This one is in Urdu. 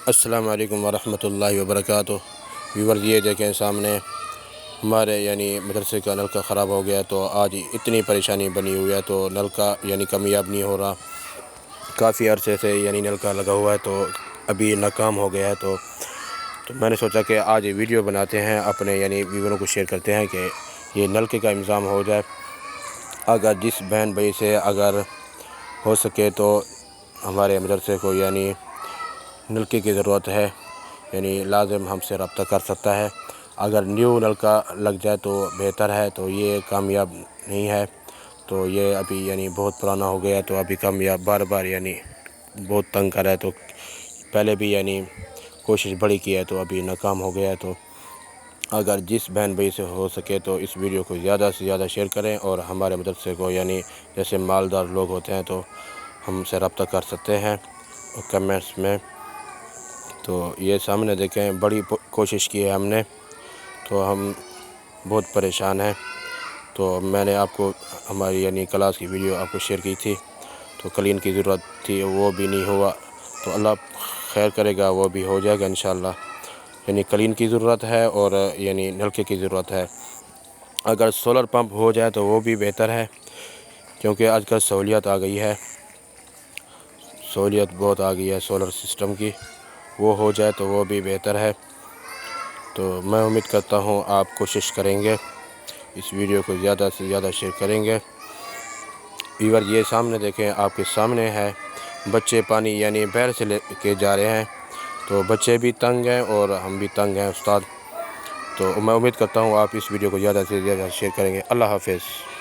السلام علیکم ورحمۃ اللہ وبرکاتہ۔ ویورز یہ دیکھیں سامنے ہمارے مدرسے کا نل کا خراب ہو گیا، تو آج اتنی پریشانی بنی ہوئی ہے، تو نل کا کامیاب نہیں ہو رہا۔ کافی عرصے سے نل کا لگا ہوا ہے، تو ابھی ناکام ہو گیا ہے۔ تو میں نے سوچا کہ آج ویڈیو بناتے ہیں، اپنے ویوروں کو شیئر کرتے ہیں کہ یہ نلکے کا انتظام ہو جائے۔ اگر جس بہن بھائی سے اگر ہو سکے تو ہمارے مدرسے کو نلکے کی ضرورت ہے، لازم ہم سے رابطہ کر سکتا ہے۔ اگر نیو نلکا لگ جائے تو بہتر ہے، تو یہ کامیاب نہیں ہے، تو یہ ابھی بہت پرانا ہو گیا، تو ابھی کامیاب بار بار بہت تنگ کر رہا ہے۔ تو پہلے بھی کوشش بڑی کی ہے، تو ابھی ناکام ہو گیا ہے۔ تو اگر جس بہن بھائی سے ہو سکے تو اس ویڈیو کو زیادہ سے زیادہ شیئر کریں، اور ہمارے مدرسے کو جیسے مالدار لوگ ہوتے ہیں تو ہم سے رابطہ کر سکتے ہیں کمنٹس میں۔ تو یہ سامنے دیکھیں، بڑی کوشش کی ہے ہم نے، تو ہم بہت پریشان ہیں۔ تو میں نے آپ کو ہماری کلاس کی ویڈیو آپ کو شیئر کی تھی، تو کلین کی ضرورت تھی، وہ بھی نہیں ہوا، تو اللہ خیر کرے گا، وہ بھی ہو جائے گا انشاءاللہ۔ کلین کی ضرورت ہے، اور نلکے کی ضرورت ہے۔ اگر سولر پمپ ہو جائے تو وہ بھی بہتر ہے، کیونکہ آج کل سہولیت آ گئی ہے، سہولیت بہت آ گئی ہے سولر سسٹم کی، وہ ہو جائے تو وہ بھی بہتر ہے۔ تو میں امید کرتا ہوں آپ کوشش کریں گے، اس ویڈیو کو زیادہ سے زیادہ شیئر کریں گے۔ ویور یہ سامنے دیکھیں، آپ کے سامنے ہے، بچے پانی بہر سے لے کے جا رہے ہیں، تو بچے بھی تنگ ہیں اور ہم بھی تنگ ہیں استاد۔ تو میں امید کرتا ہوں آپ اس ویڈیو کو زیادہ سے زیادہ شیئر کریں گے۔ اللہ حافظ۔